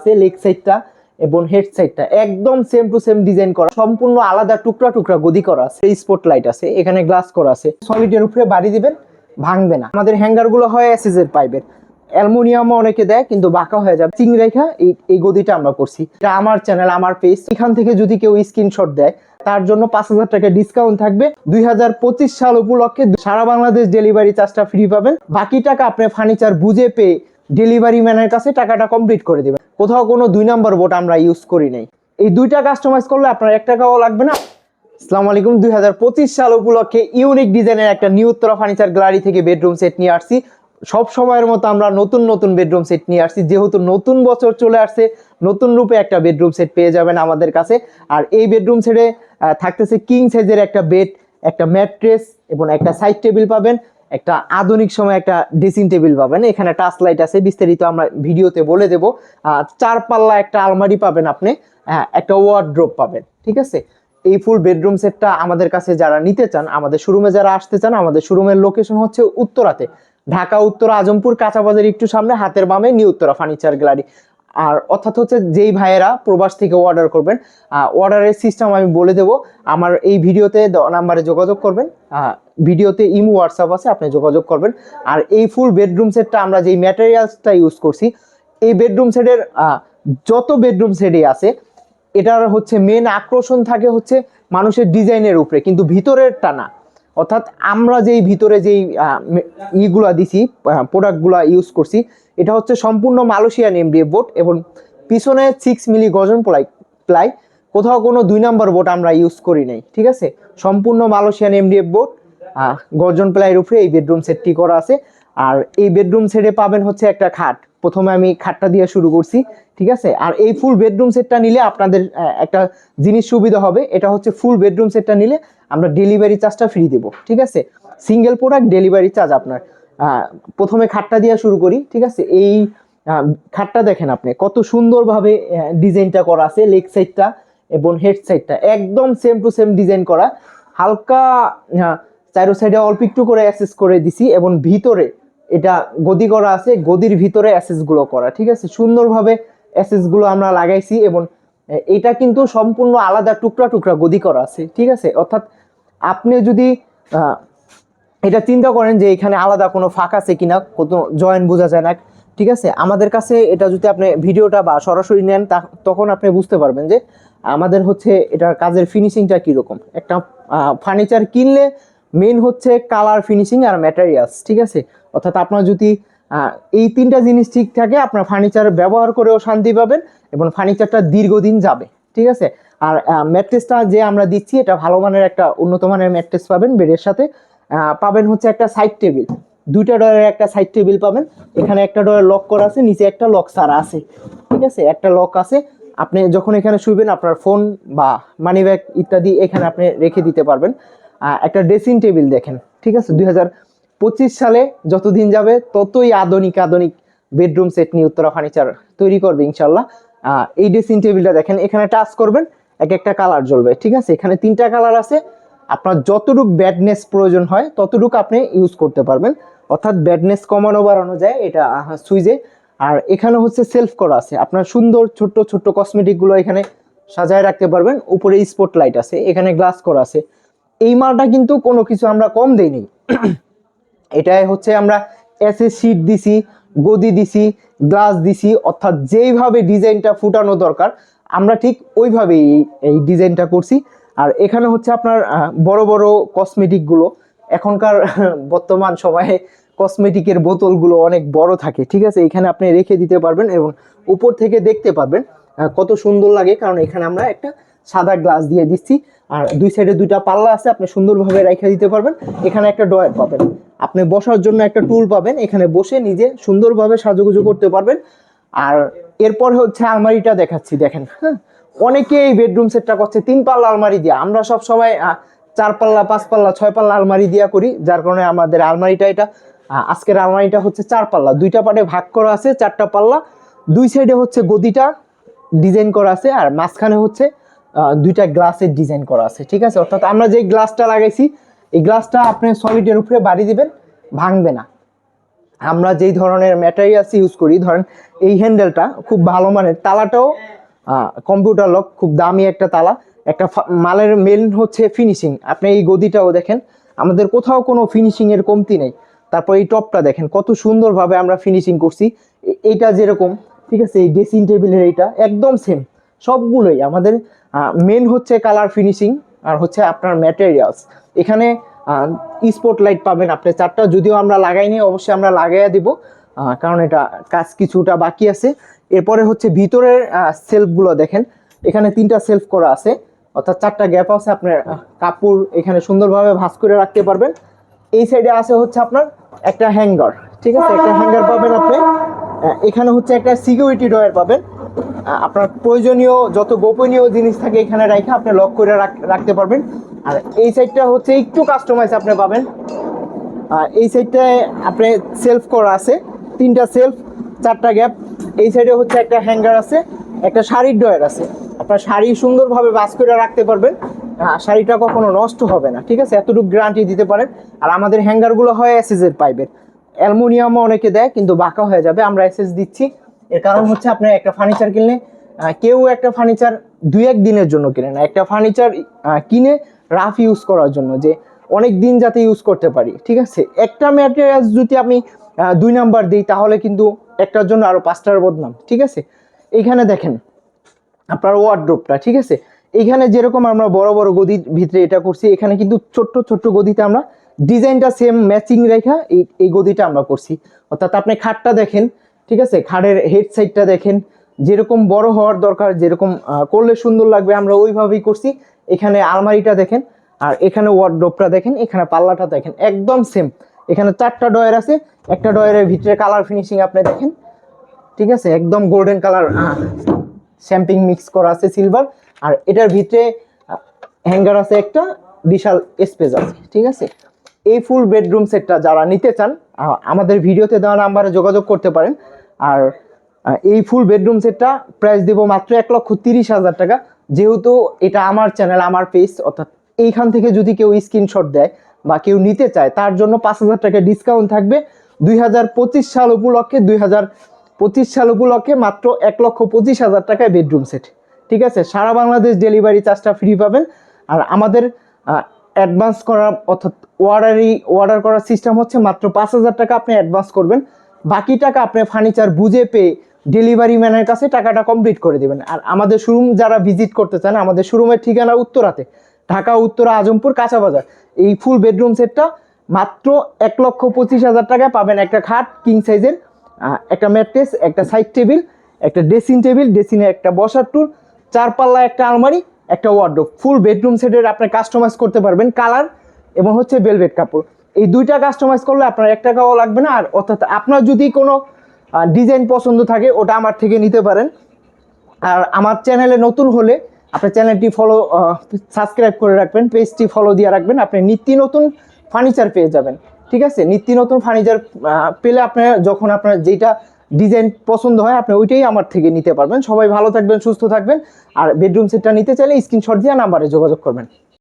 আছে, লেগ সাইডটা এবং হেড সাইডটা একদম সেম টু সেম ডিজাইন করা, সম্পূর্ণ আলাদা টুকরা টুকরা গদি করা আছে। স্পট লাইট আছে, এখানে গ্লাস করা আছে। সলিডের উপরে বাড়ি দিবেন, ভাঙবে না। আমাদের হ্যাঙ্গার গুলো হয় এসএস এর পাইপের, অ্যালুমিনিয়ামও অনেকে দেয় কিন্তু বাঁকা হয়ে যাবে। চিং রেখা এই গদিটা আমরা করছি। এটা আমার চ্যানেল, আমার পেজ, এখান থেকে যদি কেউ স্ক্রিনশট দেয় তার জন্য 5,000 টাকা ডিসকাউন্ট থাকবে। 2025 সাল উপলক্ষে সারা বাংলাদেশ ডেলিভারি চার্জটা ফ্রি পাবেন। বাকি টাকা আপনি ফার্নিচার বুঝে পেয়ে ডেলিভারি ম্যানের কাছে টাকাটা কমপ্লিট করে দেবেন। কোথাও কোনো 2 নম্বর বোর্ড আমরা ইউজ করি নাই। এই 2টা কাস্টমাইজ করলে আপনার 1 টাকাও লাগবে না। আসসালামু আলাইকুম। 2025 সাল উপলক্ষে ইউনিক ডিজাইনের একটা নিউ উত্তরা ফার্নিচার গ্যালারি থেকে বেডরুম সেট নিয়ে আসছি। সব সময়ের মতো আমরা নতুন নতুন বেডরুম সেট নিয়ে আসছি, যেহেতু নতুন বছর চলে আসছে, নতুন রূপে একটা বেডরুম সেট পেয়ে যাবেন আমাদের কাছে। আর এই বেডরুম সেটে থাকতেছে কিং সাইজের একটা বেড, একটা ম্যাট্রেস এবং একটা সাইড টেবিল পাবেন, একটা আধুনিক সময় একটা ড্রেসিং টেবিল পাবেন। এখানে টাচ লাইট আছে, বিস্তারিত আমরা ভিডিওতে বলে দেব। 4 পাল্লা একটা আলমারি পাবেন আপনি, একটা ওয়ার্ড্রোব পাবেন। ঠিক আছে, এই ফুল বেডরুম সেটটা আমাদের কাছে যারা নিতে চান, আমাদের শোরুমে যারা আসতে চান, আমাদের শোরুমের লোকেশন হচ্ছে উত্তরাতে, ঢাকা উত্তরা আজমপুর কাঁচা বাজার একটু সামনে, হাতের বামে নিউ উত্তরা ফার্নিচার গ্যালারি। আর অর্থাৎ হচ্ছে যেই ভাইয়েরা প্রবাস থেকে অর্ডার করবেন, অর্ডারের সিস্টেম আমি বলে দেব। আমার এই ভিডিওতে নাম্বারে যোগাযোগ করবেন, ভিডিওতে ইমো হোয়াটসঅ্যাপ আছে, আপনি যোগাযোগ করবেন। আর এই ফুল বেডরুম সেটটা আমরা যেই ম্যাটেরিয়ালসটা ইউজ করছি, এই বেডরুম সেটের যত বেডরুম সেটই আছে, এটার হচ্ছে মেন আকর্ষণ থাকে হচ্ছে মানুষের ডিজাইনের উপরে, কিন্তু ভিতরেরটা না। অর্থাৎ আমরা যেই ভিতরে যেই ইগুলা দিছি, প্রোডাক্টগুলা ইউজ করছি, এটা হচ্ছে সম্পূর্ণ মালয়েশিয়ান এমডিএফ বোর্ড এবং পিছনে 6 মিলি গর্জন প্লাই, কোথাও কোনো 2 নম্বর বোর্ড আমরা ইউজ করি নাই। ঠিক আছে, সম্পূর্ণ মালয়েশিয়ান এমডিএফ বোর্ড, গর্জন প্লাইয়ের উপরে এই বেডরুম সেটটি করা আছে। আর এই বেডরুম সেটে পাবেন হচ্ছে একটা খাট। প্রথমে আমি খাটটা দিয়ে শুরু করছি। ঠিক আছে, আর এই ফুল বেডরুম সেটটা নিলে আপনাদের একটা জিনিস সুবিধা হবে, এটা হচ্ছে ফুল বেডরুম সেটটা নিলে আমরা ডেলিভারি চার্জটা ফ্রি দেবো। ঠিক আছে, সিঙ্গেল প্রোডাক্ট ডেলিভারি চার্জ আপনার। প্রথমে খাটটা দিয়ে শুরু করি। ঠিক আছে, এই খাটটা দেখেন আপনি কত সুন্দরভাবে ডিজাইনটা করা আছে, লেগ সাইডটা এবং হেড সাইডটা একদম সেম টু সেম ডিজাইন করা। হালকা চারো সাইডে অল্প একটু করে অ্যাসেস করে দিছি এবং ভিতরে এটা গদি করা আছে, গদির ভিতরে অ্যাসেস গুলো করা। ঠিক আছে, সুন্দরভাবে অ্যাসেস গুলো আমরা লাগাইছি এবং এটা কিন্তু সম্পূর্ণ আলাদা টুকরা টুকরা গদি করা আছে। ঠিক আছে, অর্থাৎ আপনি যদি এটা চিন্তা করেন যে এখানে আলাদা কোনো ফাঁক আছে কিনা, কোনো জয়েন্ট বোঝা যায় না। ঠিক আছে, আমাদের কাছে এটা যদি আপনি ভিডিওটা বা সরাসরি নেন, তখন আপনি বুঝতে পারবেন যে আমাদের হচ্ছে এটার কাজের ফিনিশিংটা কীরকম। একটা ফার্নিচার কিনলে মেন হচ্ছে কালার, ফিনিশিং আর ম্যাটেরিয়ালস। ঠিক আছে, অর্থাৎ আপনার যদি এই 3টা জিনিস ঠিক থাকে, আপনার ফার্নিচার ব্যবহার করেও শান্তি পাবেন এবং ফার্নিচারটা দীর্ঘদিন যাবে। ঠিক আছে, আর ম্যাট্রেসটা যে আমরা দিচ্ছি, এটা ভালো মানের একটা উন্নত মানের ম্যাট্রেস পাবেন। বেডের সাথে পাবেন হচ্ছে একটা সাইড টেবিল, 2টা ডয়ারের একটা সাইড টেবিল পাবেন। এখানে একটা ডয়ার লক করা আছে, নিচে একটা লক সারা আছে। ঠিক আছে, একটা লক আছে, আপনি যখন এখানে শুইবেন আপনার ফোন বা মানি ব্যাগ ইত্যাদি এখানে আপনি রেখে দিতে পারবেন। একটা ড্রেসিং টেবিল দেখেন। ঠিক আছে, 2025 সালে যতদিন যাবে ততই আধুনিক আধুনিক বেডরুম সেট নিয়ে উত্তরা ফার্নিচার তৈরি করবে ইনশাল্লাহ। এই ড্রেসিং টেবিলটা দেখেন, এখানে টাচ করবেন, এক একটা কালার জ্বলবে। ঠিক আছে, এখানে 3টা কালার আছে, আপনার যতটুকু ব্যাডনেস প্রয়োজন হয় ততটুকু আপনি ইউজ করতে পারবেন। অর্থাৎ ব্যাডনেস কমানো বাড়ানো যায় এটা সুইচে। আর এখানে হচ্ছে সেলফ করা আছে, আপনার সুন্দর ছোট্ট ছোট্ট কসমেটিক গুলো এখানে সাজায় রাখতে পারবেন। উপরে স্পট লাইট আছে, এখানে গ্লাস করা আছে। এই মালটা কিন্তু কোনো কিছু আমরা কম দেইনি। এটাই হচ্ছে আমরা এসএস শীট দিছি, গদি দিছি, গ্লাস দিছি, অর্থাৎ যেইভাবে ডিজাইনটা ফুটানো দরকার আমরা ঠিক ওইভাবেই এই ডিজাইনটা করছি। আর এখানে হচ্ছে আপনার বড় বড় কসমেটিক গুলো, এখনকার বর্তমান সময়ে কসমেটিকের বোতলগুলো অনেক বড় থাকে। ঠিক আছে, এখানে আপনি রেখে দিতে পারবেন এবং উপর থেকে দেখতে পারবেন কত সুন্দর লাগে, কারণ এখানে আমরা একটা সাদা গ্লাস দিয়ে দিচ্ছি। আর 2 সাইডে 2টা পাল্লা আছে, আপনি সুন্দরভাবে রেখে দিতে পারবেন। এখানে একটা ডয়ার পাবেন, আপনি বসার জন্য একটা টুল পাবেন, এখানে বসে নিজে সুন্দরভাবে সাজুগুজু করতে পারবেন। আর এরপর হচ্ছে আলমারিটা দেখাচ্ছি, দেখেন। হ্যাঁ, অনেকে এই বেডরুম সেটটা করছে 3 পাল্লা আলমারি দিয়ে, আমরা সব সময় 4 পাল্লা, 5 পাল্লা, 6 পাল্লা আলমারি দিয়া করি, যার কারণে আমাদের আলমারিটা এটা আজকের আলমারিটা হচ্ছে 4 পাল্লা, 2টা পার্টে ভাগ করা আছে, 4টা পাল্লা। 2 সাইডে হচ্ছে গদিটা ডিজাইন করা আছে আর মাঝখানে হচ্ছে 2টা গ্লাসের ডিজাইন করা আছে। ঠিক আছে, অর্থাৎ আমরা যে গ্লাসটা লাগাইছি, এই গ্লাসটা আপনি সলিডের উপরে বাড়ি দিবেন, ভাঙবে না। আমরা যেই ধরনের ম্যাটেরিয়ালস ইউজ করি, ধরেন এই হ্যান্ডেলটা খুব ভালো মানের, তালাটাও কম্পিউটার লক, খুব দামি একটা তালা। একটা মালের মেন হচ্ছে ফিনিশিং। আপনি এই গদিটাও দেখেন, আমাদের কোথাও কোনো ফিনিশিং এর কমতি নেই। তারপর এই টপটা দেখেন কত সুন্দরভাবে আমরা ফিনিশিং করছি। এইটা যেরকম, ঠিক আছে, এই ড্রেসিং টেবিলের এইটা একদম সেম। সবগুলোই আমাদের মেন হচ্ছে কালার ফিনিশিং আর হচ্ছে আপনার ম্যাটেরিয়ালস। এখানে স্পট লাইট পাবেন আপনি 4টা, যদিও আমরা লাগাইনি, অবশ্যই আমরা লাগাইয়া দিব, কারণ এটা কাজ কিছুটা বাকি আছে। এরপরে হচ্ছে ভিতরের সেলফগুলো দেখেন, এখানে 3টা সেলফ করা আছে, অর্থাৎ 4টা গ্যাপ আছে। আপনার কাপড় এখানে সুন্দরভাবে ভাঁজ করে রাখতে পারবেন। এই সাইডে আছে হচ্ছে আপনার একটা হ্যাঙ্গার, ঠিক আছে, একটা হ্যাঙ্গার পাবেন আপনি। এখানে হচ্ছে একটা সিকিউরিটি ডয়ার পাবেন। আপনার প্রয়োজনীয় যত গোপনীয় জিনিস থাকে এখানে রাখা আপনি লক করে রাখতে পারবেন। আর এই সাইডটা হচ্ছে একটু কাস্টমাইজ আপনি পাবেন। এই সাইডটায় আপনি সেলফ করা আছে, 3টা সেলফ, 4টা গ্যাপ। এই সাইডে হচ্ছে একটা হ্যাঙ্গার আছে, একটা শাড়ির ডয়ার আছে। আপনার শাড়ি সুন্দরভাবে ভাঁজ করে রাখতে পারবেন, শাড়িটা কখনো নষ্ট হবে না, ঠিক আছে, এতটুকু গ্যারান্টি দিতে পারেন। আর আমাদের হ্যাঙ্গারগুলো হয় এসএস এর পাইপের, অ্যালুমিনিয়ামও অনেকে দেয় কিন্তু বাঁকা হয়ে যাবে, আমরা এসএস দিচ্ছি। এর কারণ হচ্ছে আপনি একটা ফার্নিচার কিনলে, কেউ একটা ফার্নিচার 2-1 দিনের জন্য কিনে না, একটা ফার্নিচার কিনে রাফ ইউজ করার জন্য, যে অনেক দিন যাতে ইউজ করতে পারি, ঠিক আছে। একটা ম্যাটেরিয়ালস যদি আমি 2 নাম্বার দিই তাহলে কিন্তু একটার জন্য আরো 5টার বদনাম, ঠিক আছে। এইখানে দেখেন আপনার ওয়ার্ডরোবটা, ঠিক আছে, এইখানে যেরকম আমরা বড় বড় গদির ভিতরে এটা করছি, এখানে কিন্তু ছোট্ট ছোট্ট গদিতে আমরা ডিজাইনটা সেম ম্যাচিং রেখা এই গদিটা আমরা করছি। অর্থাৎ আপনি খাটটা দেখেন, ঠিক আছে, খাটের হেড সাইডটা দেখেন, যেরকম বড় হওয়ার দরকার, যেরকম করলে সুন্দর লাগবে, আমরা ওইভাবেই করছি। এখানে আলমারিটা দেখেন, আর এখানে ওয়ার্ডরোবটা দেখেন, এখানে পাল্লাটা দেখেন, একদম সেম। এখানে 4টা ডয়ার আছে, একটা ডয়ারের ভিতরে কালার ফিনিশিং আপনি দেখেন, ঠিক আছে, একদম গোল্ডেন কালার শ্যাম্পিং মিক্স করা আছে সিলভার। আর এটার ভিতরে হ্যাঙ্গার আছে, একটা বিশাল স্পেস আছে, ঠিক আছে। এই ফুল বেডরুম সেটটা যারা নিতে চান আমাদের ভিডিওতে দেওয়া নাম্বারে যোগাযোগ করতে পারেন। আর এই ফুল বেডরুম সেটটা প্রাইস দেব মাত্র 1,30,000 টাকা। যেহেতু এটা আমার চ্যানেল, আমার পেজ, অর্থাৎ এইখান থেকে যদি কেউ স্ক্রিনশট দেয় বা কেউ নিতে চায় তার জন্য 5,000 টাকা ডিসকাউন্ট থাকবে। 2025 সাল উপলক্ষে 2025 সাল উপলক্ষে মাত্র 1,25,000 টাকায় বেডরুম সেট, ঠিক আছে। সারা বাংলাদেশ ডেলিভারি চার্জটা ফ্রি পাবেন। আর আমাদের অ্যাডভান্স করা, অর্থাৎ অর্ডার করার সিস্টেম হচ্ছে মাত্র 5,000 টাকা আপনি অ্যাডভান্স করবেন, বাকি টাকা আপনি ফার্নিচার বুঝে পেয়ে ডেলিভারি ম্যানের কাছে টাকাটা কমপ্লিট করে দেবেন। আর আমাদের শোরুম যারা ভিজিট করতে চান, আমাদের শোরুমের ঠিকানা উত্তরাতে, ঢাকা উত্তরা আজমপুর কাঁচা বাজার। এই ফুল বেডরুম সেটটা মাত্র 1,25,000 টাকায় পাবেন। একটা খাট কিং সাইজের, একটা ম্যাট্রেস, একটা সাইড টেবিল, একটা ড্রেসিং টেবিল, ড্রেসিংয়ে একটা বসার টুল, 4 পাল্লা একটা আলমারি, একটা ওয়ার্ডরোব। ফুল বেডরুম সেটের আপনি কাস্টমাইজ করতে পারবেন কালার এবং হচ্ছে ভেলভেট কাপড়। এই 2টা কাস্টমাইজ করলে আপনার 1 টাকাও লাগবে না। আর অর্থাৎ আপনার যদি কোনো ডিজাইন পছন্দ থাকে ওটা আমার থেকে নিতে পারেন। আর আমার চ্যানেলে নতুন হলে আপনার চ্যানেলটি সাবস্ক্রাইব করে রাখবেন, পেজটি ফলো দিয়ে রাখবেন, আপনি নিত্য নতুন ফার্নিচার পেয়ে যাবেন, ঠিক আছে। নিত্য নতুন ফার্নিচার পেলে আপনার যখন আপনার যেটা ডিজাইন পছন্দ হয় আপনি ওইটাই আমার থেকে নিতে পারবেন। সবাই ভালো থাকবেন, সুস্থ থাকবেন। আর বেডরুম সেটটা নিতে চাইলে স্ক্রিনশট দিয়ে নাম্বারে যোগাযোগ করবেন।